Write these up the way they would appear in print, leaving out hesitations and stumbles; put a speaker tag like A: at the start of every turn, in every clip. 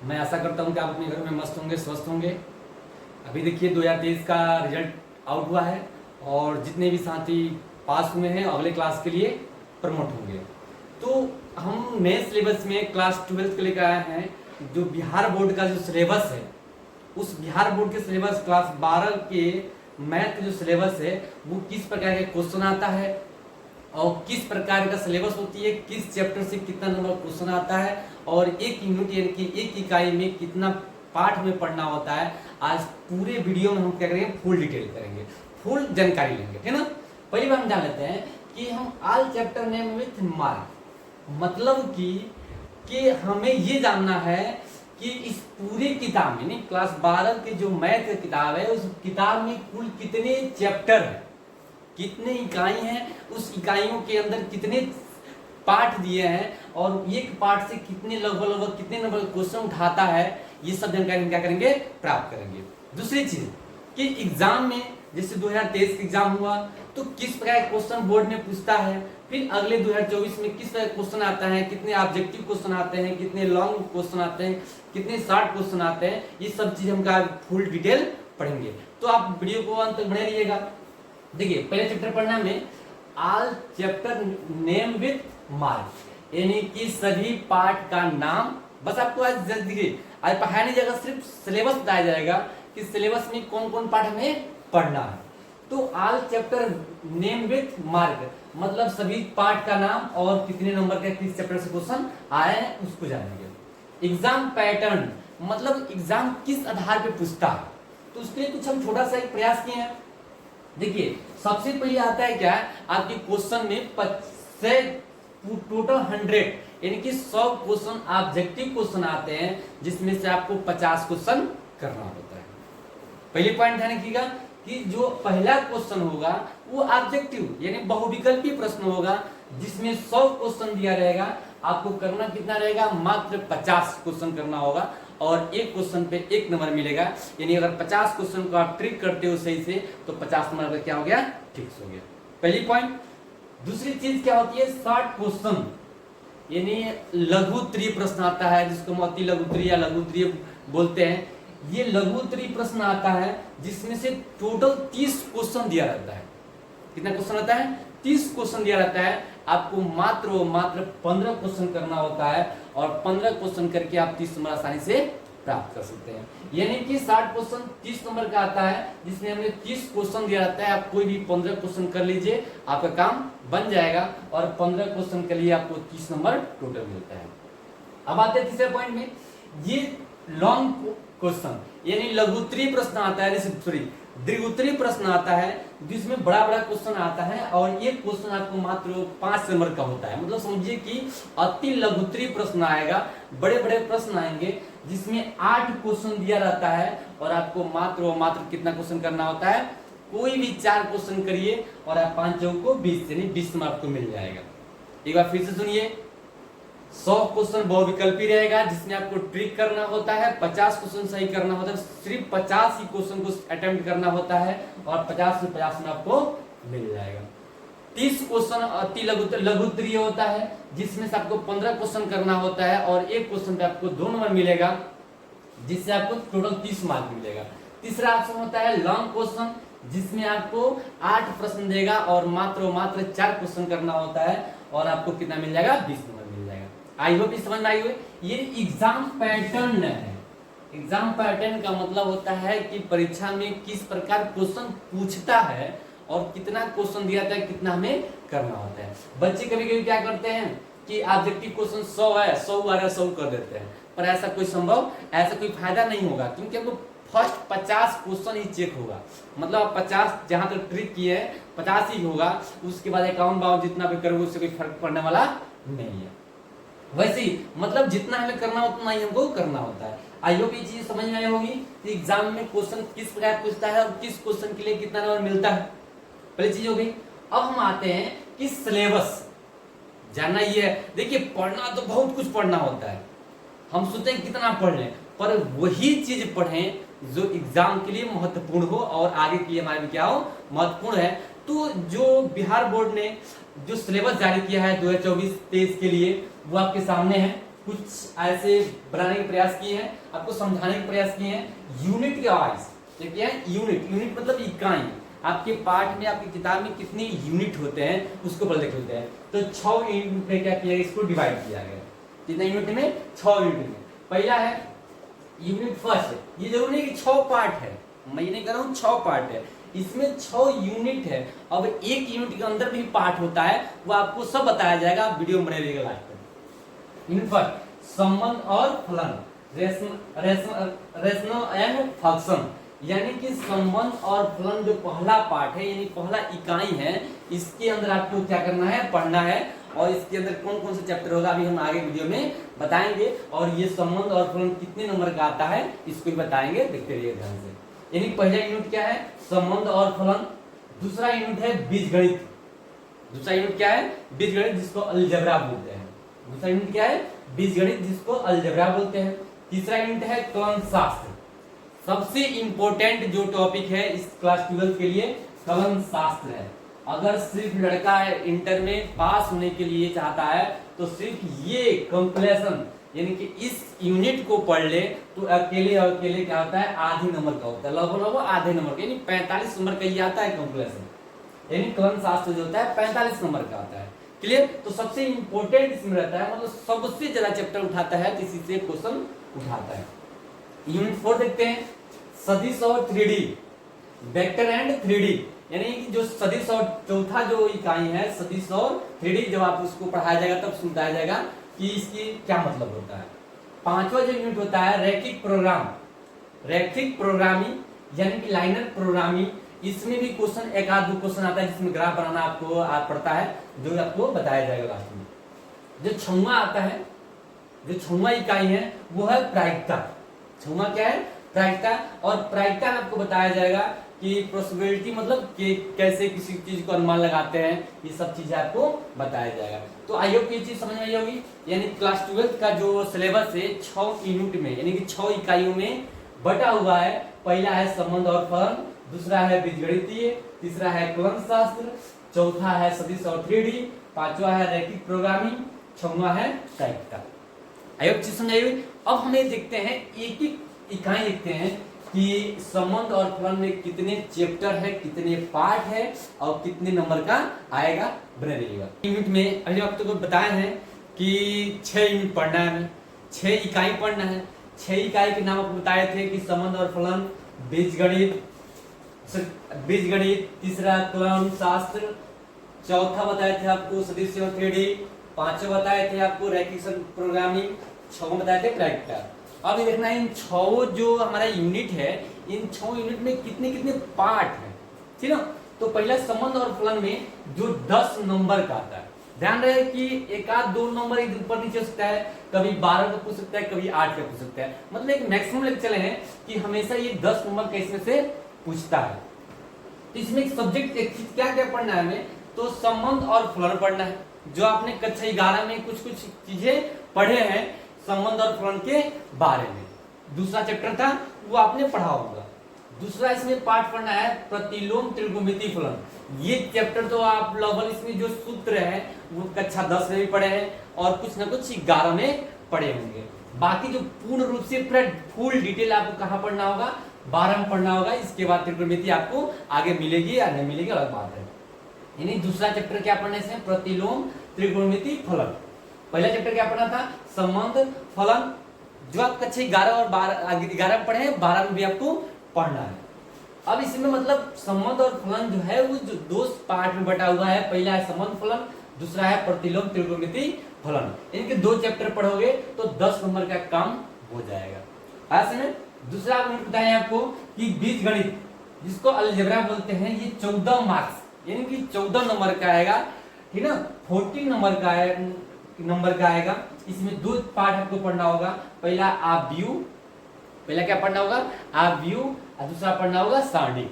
A: मैं आशा करता हूँ कि आप अपने घर में मस्त होंगे, स्वस्थ होंगे। अभी देखिए 2023 का रिजल्ट आउट हुआ है और जितने भी साथी पास हुए हैं अगले क्लास के लिए प्रमोट होंगे। तो हम नए सिलेबस में क्लास 12 के लेकर आए हैं। जो बिहार बोर्ड का जो सिलेबस है, उस बिहार बोर्ड के सिलेबस क्लास 12 के मैथ जो सिलेबस है वो किस प्रकार के क्वेश्चन आता है और किस प्रकार का सिलेबस होती है, किस चैप्टर से कितना नंबर क्वेश्चन आता है और एक यूनिट यानी कि एक इकाई में कितना पाठ में पढ़ना होता है, आज पूरे वीडियो में हम क्या करेंगे, फुल डिटेल करेंगे, फुल जानकारी लेंगे, है ना। पहली बार हम जान लेते हैं कि हम all chapter name with mark, मतलब कि हमें ये जानना है कि इस पूरी किताब में, नहीं क्लास 12 की जो मैथ की किताब है उस किताब में कुल कितने चैप्टर है, कितने इकाई हैं, उस इकाइयों के अंदर कितने पाठ दिए हैं और एक पाठ से कितने लगभग कितने नंबर क्वेश्चन उठाता है, ये सब जानकारी हम क्या करेंगे, प्राप्त करेंगे। दूसरी चीज कि एग्जाम में जैसे 2023 का एग्जाम हुआ तो किस प्रकार क्वेश्चन बोर्ड में पूछता है, फिर अगले 2024 में किस तरह क्वेश्चन आता है, कितने ऑब्जेक्टिव क्वेश्चन आते हैं, कितने लॉन्ग क्वेश्चन आते हैं, कितने शॉर्ट क्वेश्चन आते हैं, ये सब चीज हम फुल डिटेल पढ़ेंगे। तो आप वीडियो को अंत तक बने रहिएगा। देखिए पहले चैप्टर पढ़ना में all chapter name with mark, यानी कि सभी पाठ का नाम। बस आपको आज देखिए आज पढ़ाने जगह सिर्फ सिलेबस बताया जाएगा कि सिलेबस में कौन कौन पाठ हमें पढ़ना है। तो all chapter name with mark मतलब सभी पाठ का नाम और कितने नंबर का किस चैप्टर से क्वेश्चन आए हैं उसको जानेंगे। एग्जाम पैटर्न मतलब एग्जाम किस आधार पे पूछता है, तो उसके लिए कुछ हम छोटा सा एक प्रयास किए हैं। देखिए सबसे पहले आता है क्या, आपके क्वेश्चन में टोटल 100 यानी कि 100 क्वेश्चन ऑब्जेक्टिव क्वेश्चन आते हैं, जिसमें से आपको 50 क्वेश्चन करना होता है। पहले पॉइंट ध्यान रखिएगा कि जो पहला क्वेश्चन होगा वो ऑब्जेक्टिव यानी बहुविकल्पी प्रश्न होगा, जिसमें 100 क्वेश्चन दिया रहेगा, आपको करना कितना रहेगा, मात्र 50 क्वेश्चन करना होगा और एक क्वेश्चन पे 1 नंबर मिलेगा। यानी अगर 50 क्वेश्चन को आप ट्रिक करते हो सही से तो 50 नंबर का क्या हो गया, फिक्स हो गया। पहली पॉइंट। दूसरी चीज क्या होती है, शॉर्ट क्वेश्चन यानी लघु उत्तरीय प्रश्न आता है, जिसको हम अति लघु उत्तरीय या लघु उत्तरीय बोलते हैं। ये लघु उत्तरीय प्रश्न आता है जिसमें से टोटल 30 क्वेश्चन दिया रहता है। कितना क्वेश्चन आता है, 30 क्वेश्चन दिया रहता है। आपको मात्र 15 क्वेश्चन करना होता है और 15 क्वेश्चन करके आप 30 नंबर आसानी से प्राप्त कर सकते हैं। यानी कि 60 क्वेश्चन 30 नंबर का आता है, जिसमें हमें 30 क्वेश्चन दिया रहता है। आप कोई भी 15 क्वेश्चन कर लीजिए, आपका काम बन जाएगा और 15 क्वेश्चन के लिए आपको 30 नंबर टोटल मिलता है। अब आते हैं तीसरे पॉइंट में, ये लॉन्ग क्वेश्चन यानी लघुत्तरीय प्रश्न आता है, सॉरी दीर्घोत्तरीय प्रश्न आता है, जिसमें बड़ा बड़ा क्वेश्चन आता है और ये क्वेश्चन आपको मात्र 5 नंबर का होता है। मतलब समझिए कि अति लघुत्तरीय प्रश्न आएगा, बड़े बड़े प्रश्न आएंगे जिसमें 8 क्वेश्चन दिया रहता है और आपको मात्र कितना क्वेश्चन करना होता है, कोई भी 4 क्वेश्चन करिए और आप 5 चौक को 20 यानी 20 नंबर आपको मिल जाएगा। एक बार फिर से सुनिए, 100 क्वेश्चन बहुविकल्पी रहेगा जिसमें आपको ट्रिक करना होता है, 50 क्वेश्चन सही करना होता है, सिर्फ 50 ही क्वेश्चन को अटेम्प्ट करना होता है और 50 से 50 में आपको मिल जाएगा। 30 क्वेश्चन अति लघुत्तरीय होता है, जिसमें से आपको 15 क्वेश्चन करना होता है और एक क्वेश्चन पे आपको 2 नंबर मिलेगा, जिससे आपको टोटल 30 मार्क मिलेगा। तीसरा ऑप्शन होता है लॉन्ग क्वेश्चन, जिसमें आपको 8 प्रश्न देगा और मात्र 4 क्वेश्चन करना होता है और आपको कितना मिल जाएगा, 20 नंबर मिल जाएगा। आई होप इस समझ में आई हुई। ये एग्जाम पैटर्न है। एग्जाम पैटर्न का मतलब होता है कि परीक्षा में किस प्रकार क्वेश्चन पूछता है और कितना क्वेश्चन दिया जाता है, कितना हमें करना होता है। बच्चे कभी कभी क्या करते हैं कि ऑब्जेक्टिव क्वेश्चन 100 है, 100 आ रहा है, 100 कर देते हैं, पर ऐसा कोई फायदा नहीं होगा, क्योंकि हमको फर्स्ट 50 क्वेश्चन ही चेक होगा। मतलब आप 50 जहां तक ट्रिक किए हैं 50 ही होगा, उसके बाद 51 52 जितना भी करोगे उससे कोई फर्क पड़ने वाला नहीं है। वैसे ही मतलब जितना हमें करना उतना ही हमको करना होता है। आई होप ये चीज समझ में आई होगी कि एग्जाम में क्वेश्चन किस प्रकार पूछता है और किस क्वेश्चन के लिए कितना नंबर मिलता है। पहली चीज हो गई। अब हम आते हैं कि सिलेबस जानना ये है। देखिए पढ़ना तो बहुत कुछ पढ़ना होता है, हम सोचते हैं कितना पढ़ लें, पर वही चीज पढ़ें जो एग्जाम के लिए महत्वपूर्ण हो और आगे के लिए हमारे क्या हो, महत्वपूर्ण है। तो जो बिहार बोर्ड ने जो सिलेबस जारी किया है 2024-23 के लिए वो आपके सामने है। कुछ ऐसे बनाने के प्रयास किए हैं, आपको समझाने के प्रयास किए हैं यूनिट के वाइज। ये क्या है? यूनिट। यूनिट मतलब इकाई। आपके पाठ में, आपकी किताब में कितने यूनिट होते हैं उसको पढ़ लिख लेते हैं। तो 6 यूनिट में क्या किया गया, इसको डिवाइड किया गया। कितने यूनिट में? 6 यूनिट में। पहला है यूनिट फर्स्ट। ये जरूरी नहीं कि 6 पार्ट है, मैं ये नहीं कह रहा हूँ 6 पार्ट है, इसमें 6 यूनिट है। अब एक यूनिट के अंदर भी पार्ट होता है, वो आपको सब बताया जाएगा, आप वीडियो बने रहिएगा लास्ट में। यूनिट फर्स्ट संबंध और फलन, रेशनल एंड फंक्शन, यानी कि संबंध और फलन जो पहला पार्ट है, यानी पहला इकाई है, इसके अंदर आपको क्या करना है, पढ़ना है। और इसके अंदर कौन कौन से चैप्टर होगा अभी हम आगे वीडियो में बताएंगे। और ये संबंध और फलन कितने नंबर का आता है इसको भी बताएंगे, देखते रहिए ध्यान से। यानी पहला यूनिट क्या है, संबंध और फलन। दूसरा यूनिट है बीजगणित। दूसरा यूनिट क्या है, बीजगणित, जिसको अलजेब्रा बोलते हैं। दूसरा यूनिट क्या है, बीजगणित, जिसको अलजेब्रा बोलते हैं। तीसरा यूनिट है कलन शास्त्र। सबसे इंपॉर्टेंट जो टॉपिक है इस क्लास 12 के लिए कलन शास्त्र है। अगर सिर्फ लड़का इंटर में पास होने के लिए चाहता है तो सिर्फ ये कंप्लीशन यानी कि इस यूनिट को पढ़ ले तो अकेले क्या होता है, आधे नंबर का होता है, लगभग आधे नंबर का, यानी 45 नंबर का ये आता है कंप्लीशन। यानी कलन शास्त्र जो होता है 45 नंबर का आता है। क्लियर? तो सबसे इंपॉर्टेंट इसमें रहता है, मतलब सबसे ज्यादा चैप्टर उठाता है, किसी से क्वेश्चन उठाता है। यूनिट 4 देखते हैं, सदिश और 3D, वेक्टर एंड 3D, यानी कि जो सदिश और चौथा जो इकाई है सदिश और 3D, जब आप उसको पढ़ाया जाएगा तब सुनताया जाएगा कि इसकी क्या मतलब होता है। पांचवा जो यूनिट होता है रैखिक प्रोग्राम, रैखिक प्रोग्रामिंग यानी कि लाइनर प्रोग्रामिंग। इसमें भी क्वेश्चन एक आध दो क्वेश्चन आता है जिसमें ग्राफ बनाना आपको पड़ता है, जो आपको बताया जाएगा लास्ट में। जो 6वां आता है, जो 6वां इकाई है वो है प्रायिकता। 6वां क्या है, प्रायिकता। और प्रायिकता में आपको बताया जाएगा कि प्रोबेबिलिटी मतलब कि कैसे किसी चीज को अनुमान लगाते हैं, ये सब चीजें आपको बताया जाएगा। तो आई होप ये चीज समझ में आई होगी। यानी क्लास 12 का जो सिलेबस है 6 यूनिट में यानी कि 6 इकाइयों में बटा हुआ है। पहला है संबंध और फलन, दूसरा है बीजगणितीय, तीसरा है कलन शास्त्र, चौथा है सदिश और 3D, पांचवा है रैखिक प्रोग्रामिंग, 6वां है प्रायिकता। आई होप चीज समझ आई होगी। अब हमें देखते हैं एक एक इकाई देखते हैं कि संबंध और फलन में कितने चैप्टर है, कितने पार्ट है और कितने नंबर का आएगा, बने रहिएगा। यूनिट में अभी आप तो बताए हैं कि 6 यूनिट पढ़ना है, हमें 6 इकाई पढ़ना है। 6 इकाई के नाम आपको बताए थे कि संबंध और फलन, बीजगणित, तीसरा कलन शास्त्र, चौथा बताए थे आपको सदिश और 3D, पांचवा बताए थे आपको रैखिक प्रोग्रामिंग, 6वां बताए थे प्रायिकता। अब ये देखना है इन 6 जो हमारा यूनिट है, इन 6 यूनिट में कितने कितने पार्ट है, ठीक है ना। तो पहला संबंध और फलन में जो 10 नंबर का आता है, ध्यान रहे कि एक आध 2 नंबर इधर ऊपर नीचे हो सकता है, कभी 12 का पूछ सकता है, कभी 8 का पूछ सकता है, मतलब एक मैक्सिमम लेके चले हैं कि हमेशा ये 10 नंबर का इसमें से पूछता है। तो इसमें एक सब्जेक्ट एक चीज क्या क्या पढ़ना है हमें, तो संबंध और फलन पढ़ना है। जो आपने कक्षा 11 में कुछ कुछ चीजें पढ़े हैं संबंध और फलन के बारे में, दूसरा चैप्टर था वो आपने पढ़ा होगा। दूसरा इसमें पार्ट पढ़ना है प्रतिलोम त्रिकोणमितीय फलन। ये चैप्टर तो आप लगभग इसमें जो सूत्र है वो कक्षा 10 में भी पढ़े हैं और कुछ ना कुछ 11 में पढ़े होंगे। बाकी जो पूर्ण रूप से पूरा फुल डिटेल आपको कहाँ पढ़ना होगा, 12 में पढ़ना होगा। इसके बाद त्रिकोणमिति आपको आगे मिलेगी या नहीं मिलेगी अलग बात है। यानी दूसरा चैप्टर क्या पढ़ना है इसमें, प्रतिलोम त्रिकोणमितीय फलन। पहला चैप्टर क्या पढ़ना था, संबंध फलन, जो आप कक्षा 11 और 11 में पढ़े हैं, 12 में भी आपको पढ़ना है। अब इसमें मतलब संबंध और फलन जो है वो जो 2 पार्ट में बटा हुआ है। पहला है संबंध फलन, दूसरा है प्रतिलोम त्रिकोणमितीय फलन। इनके 2 चैप्टर पढ़ोगे तो 10 नंबर का काम हो जाएगा। ऐसे दूसरा बताएं आपको कि बीजगणित, जिसको अलजेब्रा बोलते हैं, ये 14 मार्क्स यानी कि 14 नंबर का आएगा, ठीक ना। 14 नंबर का आएगा। इसमें 2 पार्ट आपको पढ़ना होगा। पहला आव्यूह, पहला क्या पढ़ना होगा, आव्यूह, और दूसरा पढ़ना होगा सारणी।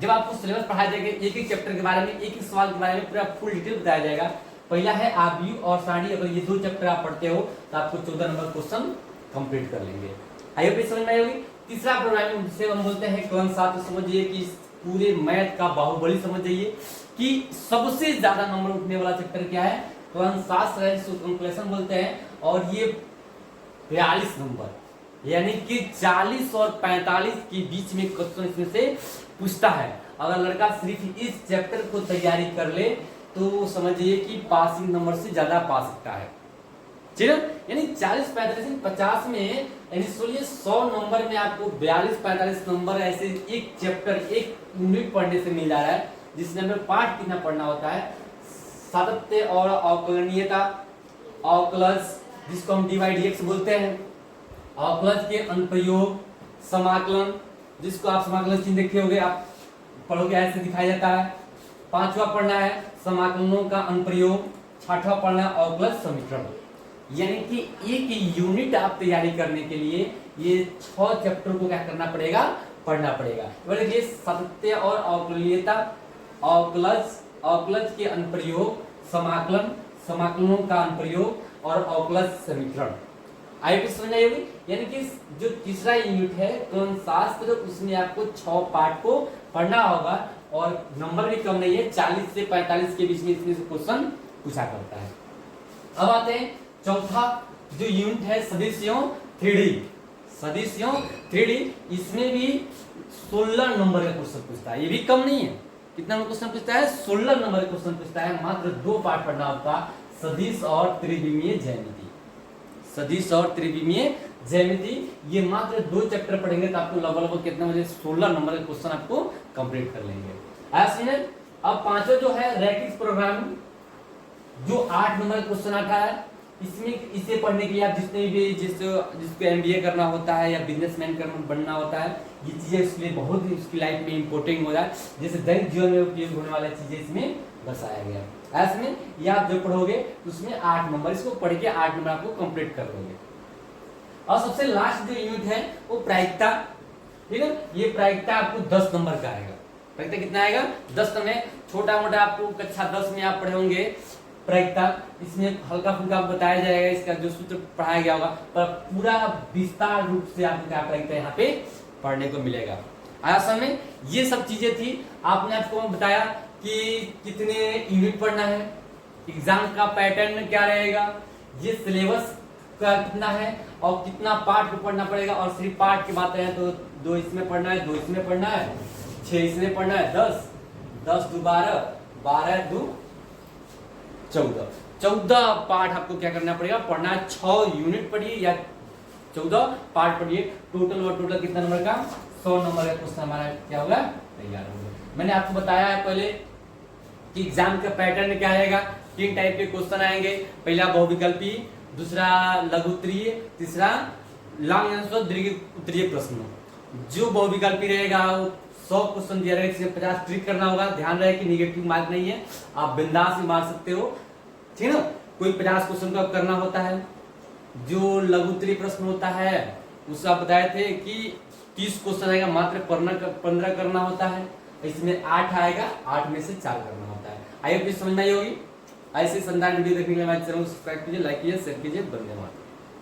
A: जब आपको सिलेबस पढ़ाया जाएगा एक एक चैप्टर के बारे में, एक एक सवाल के बारे में पूरा फुल डिटेल बताया जाएगा। पहला है आव्यूह और सारणी। अगर ये 2 चैप्टर आप पढ़ते हो तो आपको 14 नंबर क्वेश्चन कंप्लीट कर लेंगे। आई होप समझ में आई होगी। तीसरा प्रोग्रामिंग जिसे हम बोलते हैं कलन शास्त्र, समझिए कि पूरे मैथ का बाहुबली समझ जाइए कि सबसे ज्यादा नंबर उठने वाला चैप्टर क्या है, कलन शास्त्र है, जिसको कैलकुलेशन बोलते हैं। और ये 42 नंबर, यानी कि 40 और 45 के बीच में क्वेश्चन इसमें से पूछता है। अगर लड़का सिर्फ इस चैप्टर को तैयारी कर ले तो समझिए कि पासिंग नंबर से ज्यादा पा सकता है, ठीक है। यानी 40 45 50 में, यानी सोचिए 100 नंबर में आपको 42 45 नंबर ऐसे एक चैप्टर एक यूनिट पढ़ने से मिल जा रहा है, जिसमें हमें पाठ कितना पढ़ना होता है, सातत्य और अवकलनीयता, अवकलज जिसको हम dy/dx बोलते हैं, अवकलज के अनुप्रयोग, समाकलन जिसको आप समाकलन चिन्ह देखे होंगे, आप पढ़ोगे ऐसे दिखाया जाता है। पांचवा पढ़ना है समाकलनों का अनुप्रयोग, छठवां पढ़ना है अवकलज समीकरण। यानी कि एक यूनिट आप तैयारी करने के लिए ये 6 चैप्टर को क्या करना पड़ेगा, पढ़ना पड़ेगा। ये सातत्य और अवकलनीयता, अवकलज के अनुप्रयोग, समाकलन, समाकलनों का अनुप्रयोग और अवकलज समीकरण। आई समझ आई होगी। यानी कि जो तीसरा यूनिट है कलन शास्त्र, उसमें आपको 6 पार्ट को पढ़ना होगा और नंबर भी कम नहीं है, 40 से 45 के बीच में इसमें से क्वेश्चन पूछा करता है। अब आते हैं चौथा जो यूनिट है सदिशों 3D। सदिशों 3D, इसमें भी 16 नंबर का क्वेश्चन पूछता है। ये भी कम नहीं है, कितना क्वेश्चन पूछता है, 16 नंबर का क्वेश्चन पूछता है। मात्र 2 पार्ट पढ़ना होता, सदिश और त्रिविमीय ज्यामिति। सदिश और त्रिविमीय ज्यामिति, ये मात्र 2 चैप्टर पढ़ेंगे तो आपको लगभग कितना बजे 16 नंबर का क्वेश्चन आपको कंप्लीट कर लेंगे। ऐसे अब पांचवा जो है रैखिक प्रोग्रामिंग, जो 8 नंबर का क्वेश्चन आता है। इसमें इसे पढ़ने के लिए आप जितने भी जिसको MBA करना होता है या बिजनेसमैन बनना होता है, ये चीजें उसके लिए बहुत ही उसकी लाइफ में इंपॉर्टेंट हो रहा है, जैसे दैनिक जीवन में उपयोग होने वाली चीजें इसमें दर्शाया गया है। ऐसे में ये आप जो पढ़ोगे उसमें 8 नंबर, इसको पढ़ के 8 नंबर आपको कंप्लीट कर लोगे। और सबसे लास्ट जो यूनिट है वो प्रायिकता, ठीक है। ये प्रायिकता आपको 10 नंबर का आएगा। प्रायिकता कितना आएगा, 10 नंबर। छोटा मोटा आपको कक्षा 10 में आप पढ़े होंगे प्रायिकता, इसमें हल्का फुल्का बताया जाएगा, इसका जो सूत्र पढ़ाया गया होगा, पर पूरा विस्तार रूप से आपको क्या प्रायिकता यहाँ पे पढ़ने को मिलेगा। आया में ये सब चीजें थी। आपने आपको बताया कि कितने यूनिट पढ़ना है, एग्जाम का पैटर्न क्या रहेगा, ये सिलेबस का कितना है और कितना पार्ट को पढ़ना पड़ेगा। और सिर्फ पार्ट की बात है तो 2 इसमें पढ़ना है, 2 इसमें पढ़ना है, 6 इसमें पढ़ना है, 10 10 2 12 12 2 14 पार्ट आपको क्या करना पड़ेगा, पढ़ना है। 6 यूनिट पढ़िए या 14 पार्ट पढ़िए। टोटल कितना नंबर का, 100 नंबर का क्वेश्चन हमारा क्या होगा, तैयार होगा। मैंने आपको बताया है पहले कि एग्जाम का पैटर्न क्या रहेगा, 3 टाइप के क्वेश्चन आएंगे। पहला बहुविकल्पी, दूसरा लघु उत्तरीय, तीसरा लॉन्ग आंसर दीर्घ उत्तरीय प्रश्न। जो बहुविकल्पी रहेगा वो 100 क्वेश्चन दिया रहेगा, जिसमें 50 ट्रिक करना होगा। ध्यान रहे कि निगेटिव मार्क नहीं है, आप बिंदास में मार सकते हो, ठीक है ना। कोई 50 क्वेश्चन का करना होता है। जो लघु उत्तरीय प्रश्न होता है उससे आप बताए थे कि 30 क्वेश्चन आएगा, मात्र 15 करना होता है। इसमें 8 आएगा, 8 में से 4 करना होता है। आई होप समझ में आई होगी। ऐसे संधान वीडियो देखने के लिए हमारे चैनल को सब्सक्राइब कीजिए, लाइक कीजिए, शेयर कीजिए। धन्यवाद।